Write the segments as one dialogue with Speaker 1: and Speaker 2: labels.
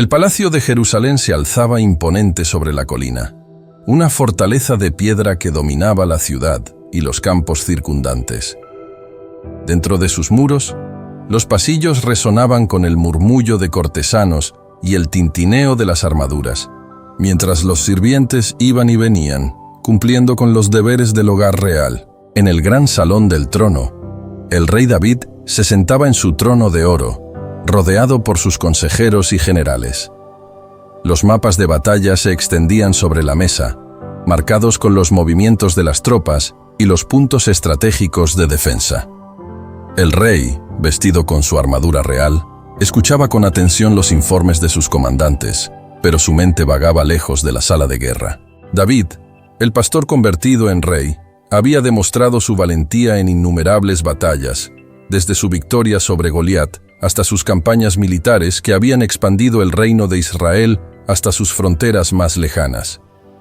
Speaker 1: El palacio de Jerusalén se alzaba imponente sobre la colina, una fortaleza de piedra que dominaba la ciudad y los campos circundantes. Dentro de sus muros, los pasillos resonaban con el murmullo de cortesanos y el tintineo de las armaduras, mientras los sirvientes iban y venían, cumpliendo con los deberes del hogar real. En el gran salón del trono, el rey David se sentaba en su trono de oro, rodeado por sus consejeros y generales. Los mapas de batalla se extendían sobre la mesa, marcados con los movimientos de las tropas y los puntos estratégicos de defensa. El rey, vestido con su armadura real, escuchaba con atención los informes de sus comandantes, pero su mente vagaba lejos de la sala de guerra. David, el pastor convertido en rey, había demostrado su valentía en innumerables batallas, desde su victoria sobre Goliat hasta sus campañas militares que habían expandido el reino de Israel hasta sus fronteras más lejanas.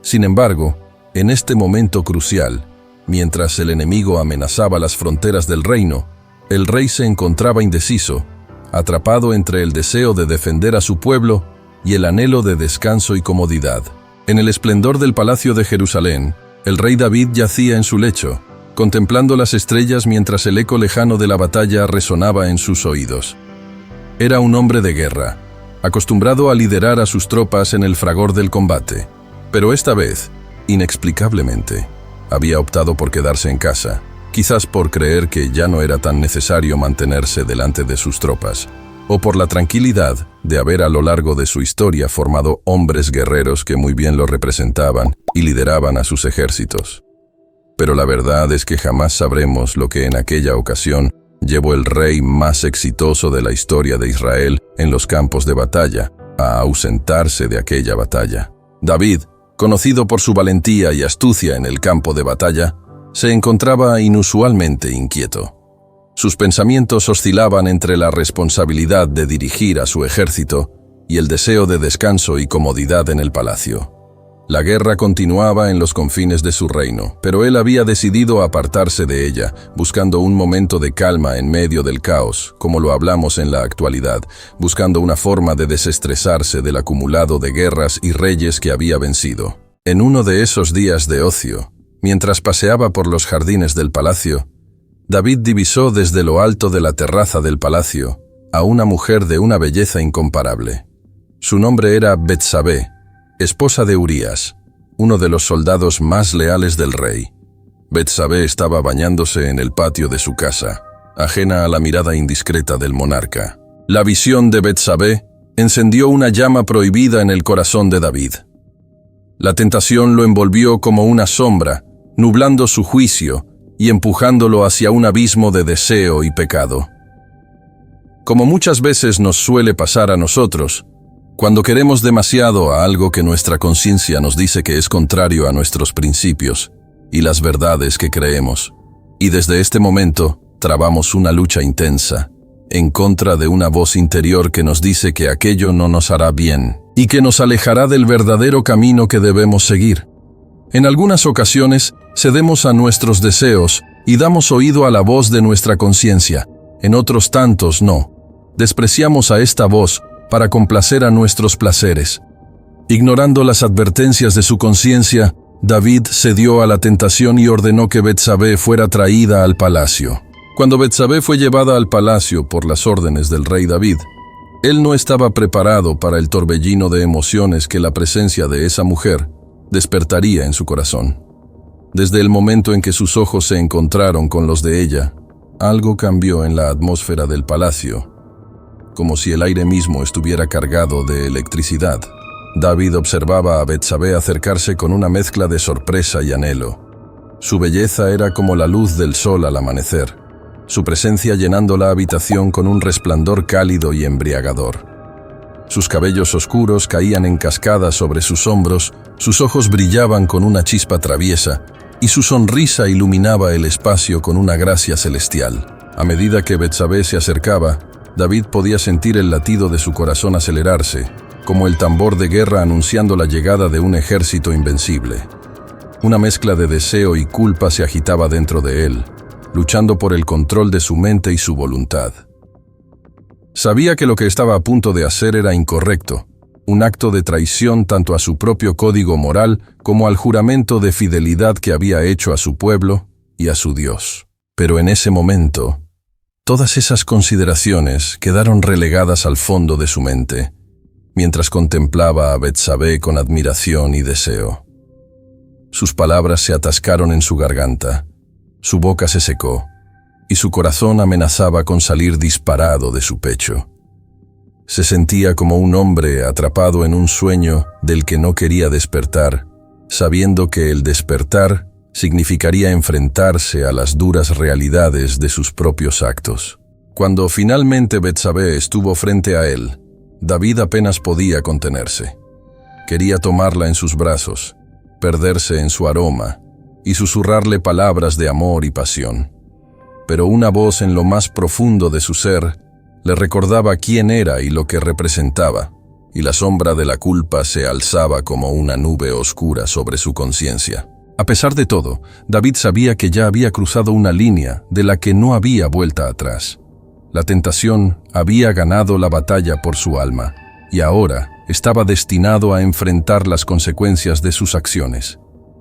Speaker 1: Sin embargo, en este momento crucial, mientras el enemigo amenazaba las fronteras del reino, el rey se encontraba indeciso, atrapado entre el deseo de defender a su pueblo y el anhelo de descanso y comodidad. En el esplendor del palacio de Jerusalén, el rey David yacía en su lecho, contemplando las estrellas mientras el eco lejano de la batalla resonaba en sus oídos. Era un hombre de guerra, acostumbrado a liderar a sus tropas en el fragor del combate, pero esta vez, inexplicablemente, había optado por quedarse en casa, quizás por creer que ya no era tan necesario mantenerse delante de sus tropas, o por la tranquilidad de haber a lo largo de su historia formado hombres guerreros que muy bien lo representaban y lideraban a sus ejércitos. Pero la verdad es que jamás sabremos lo que en aquella ocasión llevó el rey más exitoso de la historia de Israel en los campos de batalla a ausentarse de aquella batalla. David, conocido por su valentía y astucia en el campo de batalla, se encontraba inusualmente inquieto. Sus pensamientos oscilaban entre la responsabilidad de dirigir a su ejército y el deseo de descanso y comodidad en el palacio. La guerra continuaba en los confines de su reino, pero él había decidido apartarse de ella, buscando un momento de calma en medio del caos, como lo hablamos en la actualidad, buscando una forma de desestresarse del acumulado de guerras y reyes que había vencido. En uno de esos días de ocio, mientras paseaba por los jardines del palacio, David divisó desde lo alto de la terraza del palacio a una mujer de una belleza incomparable. Su nombre era Betsabé, esposa de Urías, uno de los soldados más leales del rey. Betsabé estaba bañándose en el patio de su casa, ajena a la mirada indiscreta del monarca. La visión de Betsabé encendió una llama prohibida en el corazón de David. La tentación lo envolvió como una sombra, nublando su juicio y empujándolo hacia un abismo de deseo y pecado. Como muchas veces nos suele pasar a nosotros, cuando queremos demasiado a algo que nuestra conciencia nos dice que es contrario a nuestros principios y las verdades que creemos, y desde este momento trabamos una lucha intensa en contra de una voz interior que nos dice que aquello no nos hará bien y que nos alejará del verdadero camino que debemos seguir. En algunas ocasiones cedemos a nuestros deseos y damos oído a la voz de nuestra conciencia, en otros tantos no. Despreciamos a esta voz para complacer a nuestros placeres. Ignorando las advertencias de su conciencia, David cedió a la tentación y ordenó que Betsabé fuera traída al palacio. Cuando Betsabé fue llevada al palacio por las órdenes del rey David, él no estaba preparado para el torbellino de emociones que la presencia de esa mujer despertaría en su corazón. Desde el momento en que sus ojos se encontraron con los de ella, algo cambió en la atmósfera del palacio, como si el aire mismo estuviera cargado de electricidad. David observaba a Betsabé acercarse con una mezcla de sorpresa y anhelo. Su belleza era como la luz del sol al amanecer, su presencia llenando la habitación con un resplandor cálido y embriagador. Sus cabellos oscuros caían en cascada sobre sus hombros, sus ojos brillaban con una chispa traviesa, y su sonrisa iluminaba el espacio con una gracia celestial. A medida que Betsabé se acercaba, David podía sentir el latido de su corazón acelerarse, como el tambor de guerra anunciando la llegada de un ejército invencible. Una mezcla de deseo y culpa se agitaba dentro de él, luchando por el control de su mente y su voluntad. Sabía que lo que estaba a punto de hacer era incorrecto, un acto de traición tanto a su propio código moral como al juramento de fidelidad que había hecho a su pueblo y a su Dios. Pero en ese momento, todas esas consideraciones quedaron relegadas al fondo de su mente, mientras contemplaba a Betsabé con admiración y deseo. Sus palabras se atascaron en su garganta, su boca se secó, y su corazón amenazaba con salir disparado de su pecho. Se sentía como un hombre atrapado en un sueño del que no quería despertar, sabiendo que el despertar significaría enfrentarse a las duras realidades de sus propios actos. Cuando finalmente Betsabé estuvo frente a él, David apenas podía contenerse. Quería tomarla en sus brazos, perderse en su aroma y susurrarle palabras de amor y pasión. Pero una voz en lo más profundo de su ser le recordaba quién era y lo que representaba, y la sombra de la culpa se alzaba como una nube oscura sobre su conciencia. A pesar de todo, David sabía que ya había cruzado una línea de la que no había vuelta atrás. La tentación había ganado la batalla por su alma, y ahora estaba destinado a enfrentar las consecuencias de sus acciones.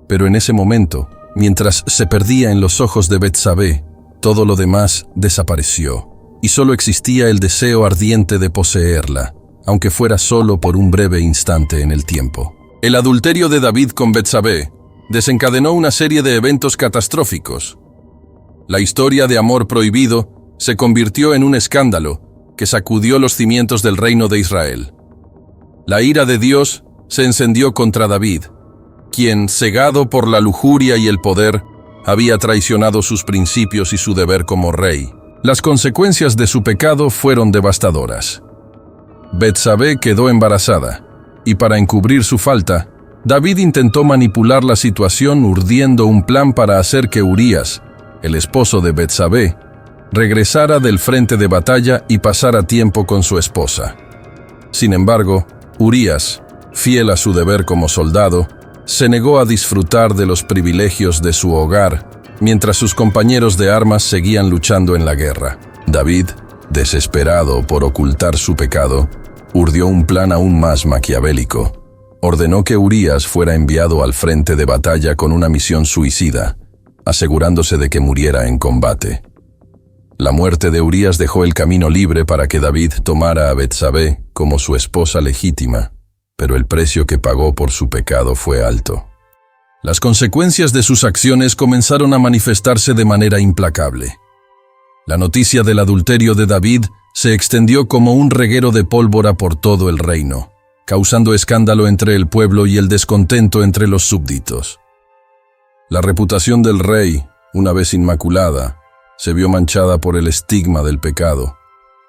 Speaker 1: Pero en ese momento, mientras se perdía en los ojos de Betsabé, todo lo demás desapareció, y solo existía el deseo ardiente de poseerla, aunque fuera solo por un breve instante en el tiempo. El adulterio de David con Betsabé desencadenó una serie de eventos catastróficos. La historia de amor prohibido se convirtió en un escándalo que sacudió los cimientos del reino de Israel. La ira de Dios se encendió contra David, quien, cegado por la lujuria y el poder, había traicionado sus principios y su deber como rey. Las consecuencias de su pecado fueron devastadoras. Betsabé quedó embarazada, y para encubrir su falta, David intentó manipular la situación urdiendo un plan para hacer que Urías, el esposo de Betsabé, regresara del frente de batalla y pasara tiempo con su esposa. Sin embargo, Urías, fiel a su deber como soldado, se negó a disfrutar de los privilegios de su hogar, mientras sus compañeros de armas seguían luchando en la guerra. David, desesperado por ocultar su pecado, urdió un plan aún más maquiavélico. Ordenó que Urías fuera enviado al frente de batalla con una misión suicida, asegurándose de que muriera en combate. La muerte de Urías dejó el camino libre para que David tomara a Betsabé como su esposa legítima, pero el precio que pagó por su pecado fue alto. Las consecuencias de sus acciones comenzaron a manifestarse de manera implacable. La noticia del adulterio de David se extendió como un reguero de pólvora por todo el reino, causando escándalo entre el pueblo y el descontento entre los súbditos. La reputación del rey, una vez inmaculada, se vio manchada por el estigma del pecado,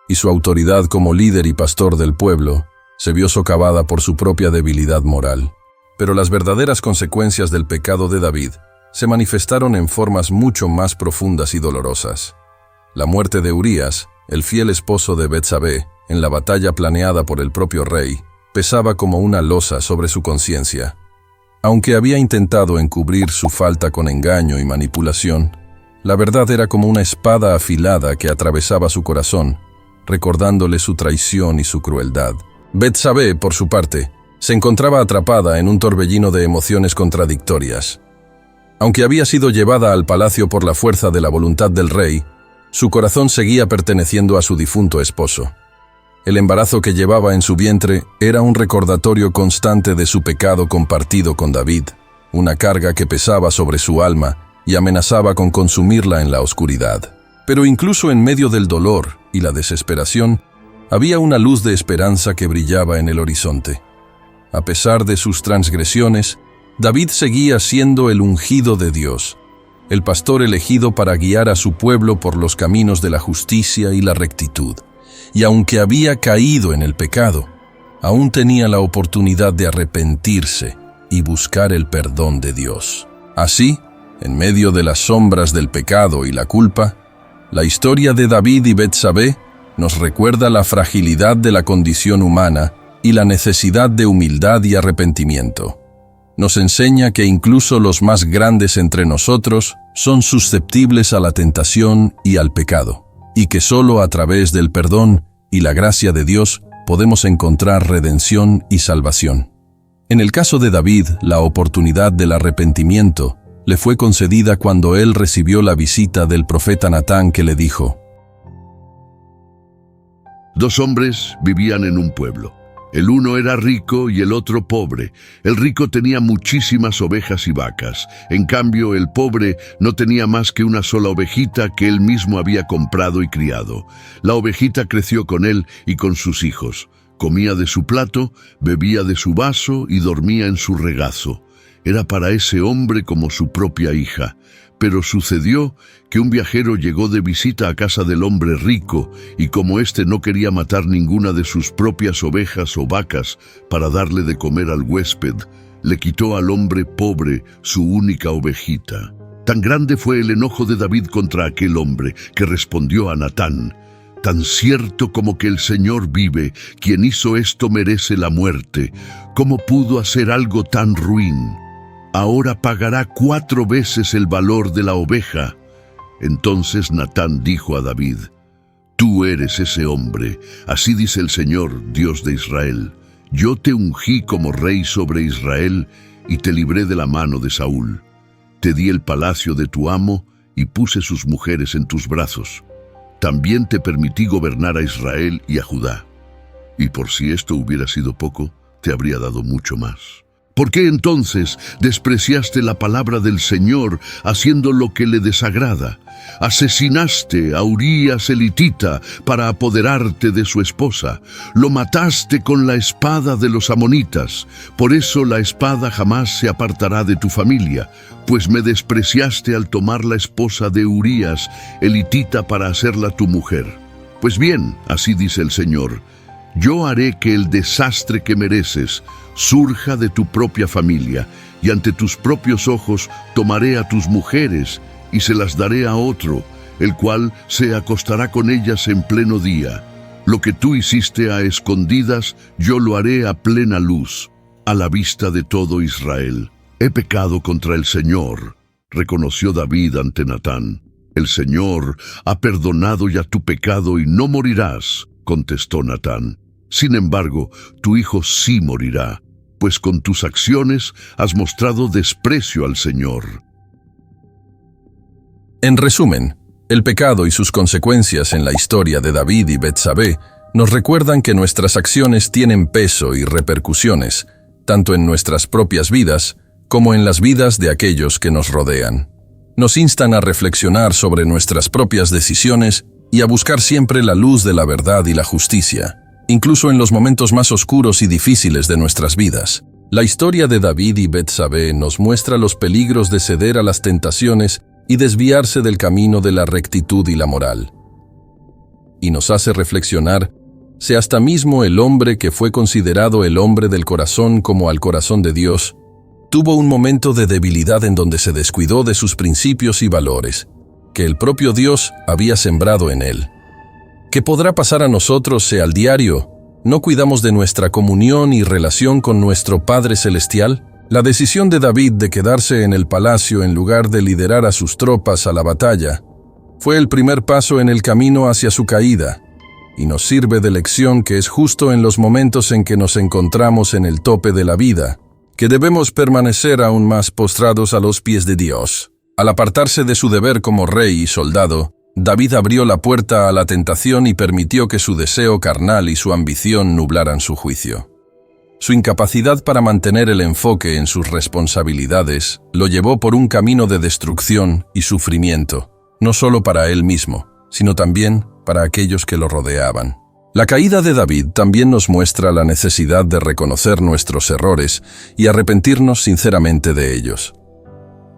Speaker 1: y su autoridad como líder y pastor del pueblo se vio socavada por su propia debilidad moral. Pero las verdaderas consecuencias del pecado de David se manifestaron en formas mucho más profundas y dolorosas. La muerte de Urías, el fiel esposo de Betsabé, en la batalla planeada por el propio rey, pesaba como una losa sobre su conciencia. Aunque había intentado encubrir su falta con engaño y manipulación, la verdad era como una espada afilada que atravesaba su corazón, recordándole su traición y su crueldad. Betsabé, por su parte, se encontraba atrapada en un torbellino de emociones contradictorias. Aunque había sido llevada al palacio por la fuerza de la voluntad del rey, su corazón seguía perteneciendo a su difunto esposo. El embarazo que llevaba en su vientre era un recordatorio constante de su pecado compartido con David, una carga que pesaba sobre su alma y amenazaba con consumirla en la oscuridad. Pero incluso en medio del dolor y la desesperación, había una luz de esperanza que brillaba en el horizonte. A pesar de sus transgresiones, David seguía siendo el ungido de Dios, el pastor elegido para guiar a su pueblo por los caminos de la justicia y la rectitud. Y aunque había caído en el pecado, aún tenía la oportunidad de arrepentirse y buscar el perdón de Dios. Así, en medio de las sombras del pecado y la culpa, la historia de David y Betsabé nos recuerda la fragilidad de la condición humana y la necesidad de humildad y arrepentimiento. Nos enseña que incluso los más grandes entre nosotros son susceptibles a la tentación y al pecado, y que solo a través del perdón y la gracia de Dios podemos encontrar redención y salvación. En el caso de David, la oportunidad del arrepentimiento le fue concedida cuando él recibió la visita del profeta Natán, que le dijo:
Speaker 2: Dos hombres vivían en un pueblo. El uno era rico y el otro pobre. El rico tenía muchísimas ovejas y vacas. En cambio, el pobre no tenía más que una sola ovejita que él mismo había comprado y criado. La ovejita creció con él y con sus hijos. Comía de su plato, bebía de su vaso y dormía en su regazo. Era para ese hombre como su propia hija. Pero sucedió que un viajero llegó de visita a casa del hombre rico, y como éste no quería matar ninguna de sus propias ovejas o vacas para darle de comer al huésped, le quitó al hombre pobre su única ovejita. Tan grande fue el enojo de David contra aquel hombre, que respondió a Natán: Tan cierto como que el Señor vive, quien hizo esto merece la muerte. ¿Cómo pudo hacer algo tan ruin? Ahora pagará 4 veces el valor de la oveja. Entonces Natán dijo a David: Tú eres ese hombre, así dice el Señor, Dios de Israel. Yo te ungí como rey sobre Israel y te libré de la mano de Saúl. Te di el palacio de tu amo y puse sus mujeres en tus brazos. También te permití gobernar a Israel y a Judá. Y por si esto hubiera sido poco, te habría dado mucho más. ¿Por qué entonces despreciaste la palabra del Señor haciendo lo que le desagrada? Asesinaste a Urías elitita para apoderarte de su esposa. Lo mataste con la espada de los amonitas. Por eso la espada jamás se apartará de tu familia, pues me despreciaste al tomar la esposa de Urías elitita para hacerla tu mujer. Pues bien, así dice el Señor: yo haré que el desastre que mereces surja de tu propia familia, y ante tus propios ojos tomaré a tus mujeres y se las daré a otro, el cual se acostará con ellas en pleno día. Lo que tú hiciste a escondidas, yo lo haré a plena luz, a la vista de todo Israel. He pecado contra el Señor, reconoció David ante Natán. El Señor ha perdonado ya tu pecado y no morirás, contestó Natán. Sin embargo, tu hijo sí morirá, pues con tus acciones has mostrado desprecio al Señor.
Speaker 1: En resumen, el pecado y sus consecuencias en la historia de David y Betsabé nos recuerdan que nuestras acciones tienen peso y repercusiones, tanto en nuestras propias vidas como en las vidas de aquellos que nos rodean. Nos instan a reflexionar sobre nuestras propias decisiones y a buscar siempre la luz de la verdad y la justicia, incluso en los momentos más oscuros y difíciles de nuestras vidas. La historia de David y Betsabé nos muestra los peligros de ceder a las tentaciones y desviarse del camino de la rectitud y la moral. Y nos hace reflexionar si hasta mismo el hombre que fue considerado el hombre del corazón como al corazón de Dios, tuvo un momento de debilidad en donde se descuidó de sus principios y valores, que el propio Dios había sembrado en él. ¿Qué podrá pasar a nosotros si al diario no cuidamos de nuestra comunión y relación con nuestro Padre Celestial? La decisión de David de quedarse en el palacio en lugar de liderar a sus tropas a la batalla fue el primer paso en el camino hacia su caída, y nos sirve de lección que es justo en los momentos en que nos encontramos en el tope de la vida, que debemos permanecer aún más postrados a los pies de Dios. Al apartarse de su deber como rey y soldado, David abrió la puerta a la tentación y permitió que su deseo carnal y su ambición nublaran su juicio. Su incapacidad para mantener el enfoque en sus responsabilidades lo llevó por un camino de destrucción y sufrimiento, no solo para él mismo, sino también para aquellos que lo rodeaban. La caída de David también nos muestra la necesidad de reconocer nuestros errores y arrepentirnos sinceramente de ellos.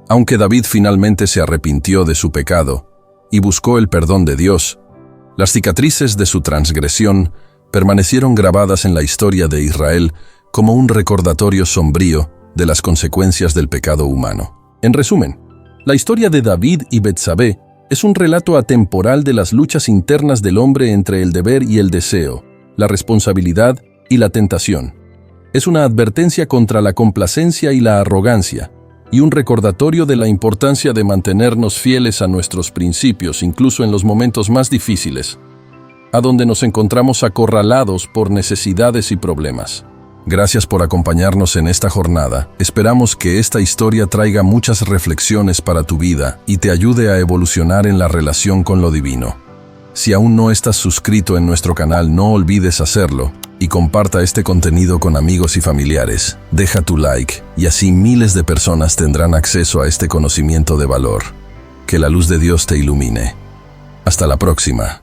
Speaker 1: Aunque David finalmente se arrepintió de su pecado y buscó el perdón de Dios, las cicatrices de su transgresión permanecieron grabadas en la historia de Israel como un recordatorio sombrío de las consecuencias del pecado humano. En resumen, la historia de David y Betsabé es un relato atemporal de las luchas internas del hombre entre el deber y el deseo, la responsabilidad y la tentación. Es una advertencia contra la complacencia y la arrogancia, y un recordatorio de la importancia de mantenernos fieles a nuestros principios incluso en los momentos más difíciles. a donde nos encontramos acorralados por necesidades y problemas. Gracias por acompañarnos en esta jornada. Esperamos que esta historia traiga muchas reflexiones para tu vida y te ayude a evolucionar en la relación con lo divino. Si aún no estás suscrito en nuestro canal, no olvides hacerlo y comparta este contenido con amigos y familiares. Deja tu like y así miles de personas tendrán acceso a este conocimiento de valor. Que la luz de Dios te ilumine. Hasta la próxima.